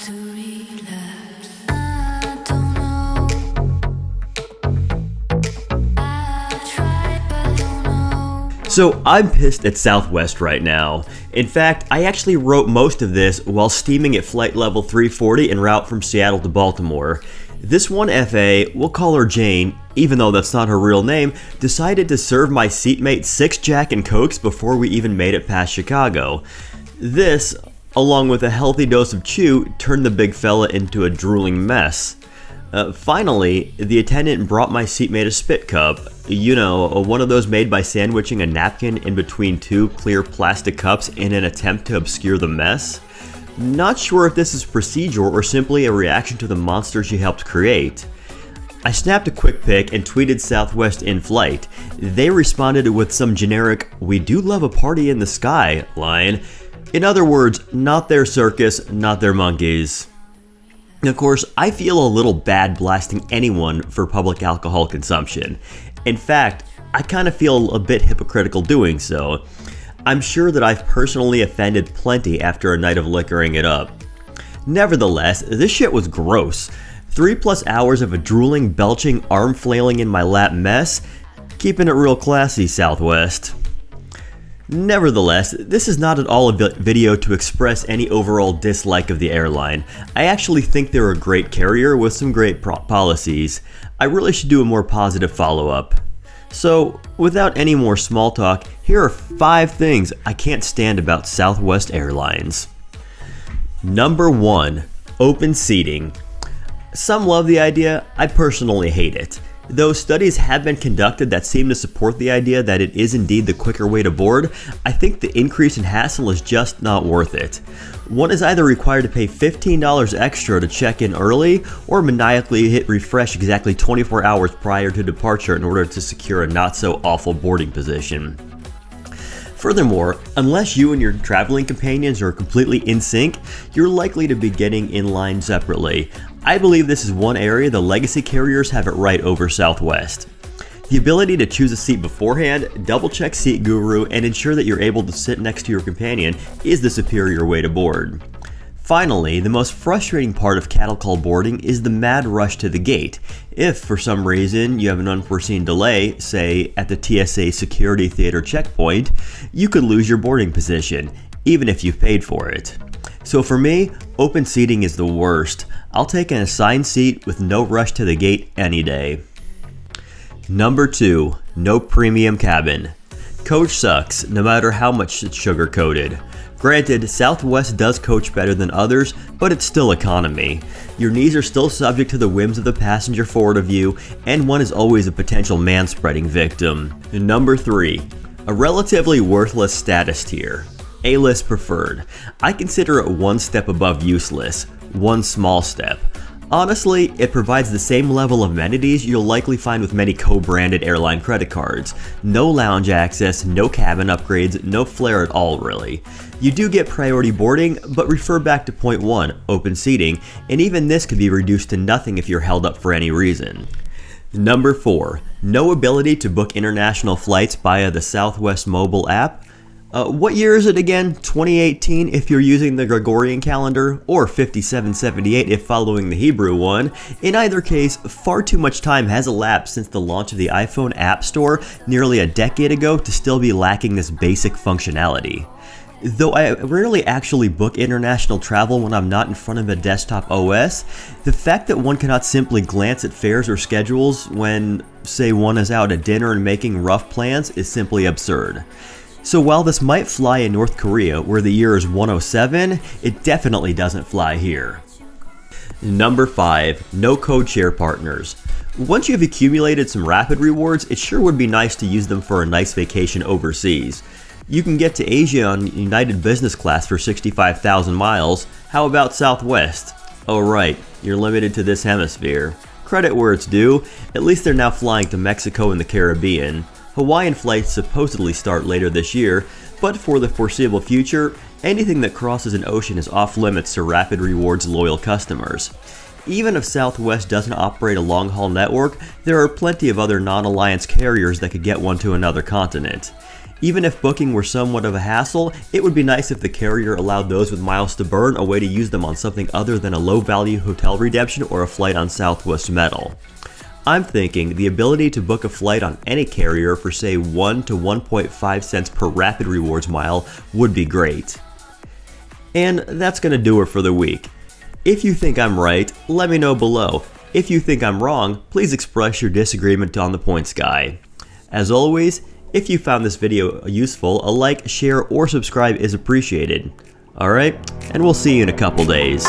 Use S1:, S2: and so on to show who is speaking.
S1: to relapse. I don't know. I tried, but don't know.
S2: So I'm pissed at Southwest right now. In fact, I actually wrote most of this while steaming at flight level 340 en route from Seattle to Baltimore. This one FA, we'll call her Jane, even though that's not her real name, decided to serve my seatmate 6 Jack and Cokes before we even made it past Chicago. This, along with a healthy dose of chew, turned the big fella into a drooling mess. Finally, the attendant brought my seatmate a spit cup. You know, one of those made by sandwiching a napkin in between 2 clear plastic cups in an attempt to obscure the mess. Not sure if this is procedural or simply a reaction to the monster she helped create. I snapped a quick pic and tweeted Southwest in flight. They responded with some generic, "We do love a party in the sky" line. In other words, not their circus, not their monkeys. Of course, I feel a little bad blasting anyone for public alcohol consumption. In fact, I kind of feel a bit hypocritical doing so. I'm sure that I've personally offended plenty after a night of liquoring it up. Nevertheless, this shit was gross. 3+ hours of a drooling, belching, arm flailing in my lap mess. Keeping it real classy, Southwest. Nevertheless, this is not at all a video to express any overall dislike of the airline. I actually think they're a great carrier with some great policies. I really should do a more positive follow-up. So, without any more small talk, here are 5 things I can't stand about Southwest Airlines. Number 1. Open seating. Some love the idea, I personally hate it. Though studies have been conducted that seem to support the idea that it is indeed the quicker way to board, I think the increase in hassle is just not worth it. One is either required to pay $15 extra to check in early, or maniacally hit refresh exactly 24 hours prior to departure in order to secure a not-so-awful boarding position. Furthermore, unless you and your traveling companions are completely in sync, you're likely to be getting in line separately. I believe this is one area the legacy carriers have it right over Southwest. The ability to choose a seat beforehand, double-check Seat Guru, and ensure that you're able to sit next to your companion is the superior way to board. Finally, the most frustrating part of cattle call boarding is the mad rush to the gate. If, for some reason, you have an unforeseen delay, say at the TSA security theater checkpoint, you could lose your boarding position, even if you've paid for it. So for me, open seating is the worst. I'll take an assigned seat with no rush to the gate any day. Number 2. No premium cabin. Coach sucks, no matter how much it's sugar-coated. Granted, Southwest does coach better than others, but it's still economy. Your knees are still subject to the whims of the passenger forward of you, and one is always a potential man-spreading victim. Number 3. A relatively worthless status tier. A-list preferred. I consider it one step above useless. One small step. Honestly, it provides the same level of amenities you'll likely find with many co-branded airline credit cards. No lounge access, no cabin upgrades, no flair at all really. You do get priority boarding, but refer back to point 1, open seating, and even this could be reduced to nothing if you're held up for any reason. Number 4. No ability to book international flights via the Southwest mobile app. What year is it again? 2018 if you're using the Gregorian calendar, or 5778 if following the Hebrew one. In either case, far too much time has elapsed since the launch of the iPhone App Store nearly a decade ago to still be lacking this basic functionality. Though I rarely actually book international travel when I'm not in front of a desktop OS, the fact that one cannot simply glance at fares or schedules when, say, one is out at dinner and making rough plans is simply absurd. So while this might fly in North Korea, where the year is 107, it definitely doesn't fly here. Number 5. No code-share partners. Once you've accumulated some rapid rewards, it sure would be nice to use them for a nice vacation overseas. You can get to Asia on United Business Class for 65,000 miles. How about Southwest? Oh right, you're limited to this hemisphere. Credit where it's due, at least they're now flying to Mexico and the Caribbean. Hawaiian flights supposedly start later this year, but for the foreseeable future, anything that crosses an ocean is off limits to Rapid Rewards loyal customers. Even if Southwest doesn't operate a long-haul network, there are plenty of other non-alliance carriers that could get one to another continent. Even if booking were somewhat of a hassle, it would be nice if the carrier allowed those with miles to burn a way to use them on something other than a low-value hotel redemption or a flight on Southwest Metal. I'm thinking the ability to book a flight on any carrier for say 1 to 1.5 cents per Rapid Rewards mile would be great. And that's gonna do it for the week. If you think I'm right, let me know below. If you think I'm wrong, please express your disagreement on the points guy. As always, if you found this video useful, a like, share, or subscribe is appreciated. Alright, and we'll see you in a couple days.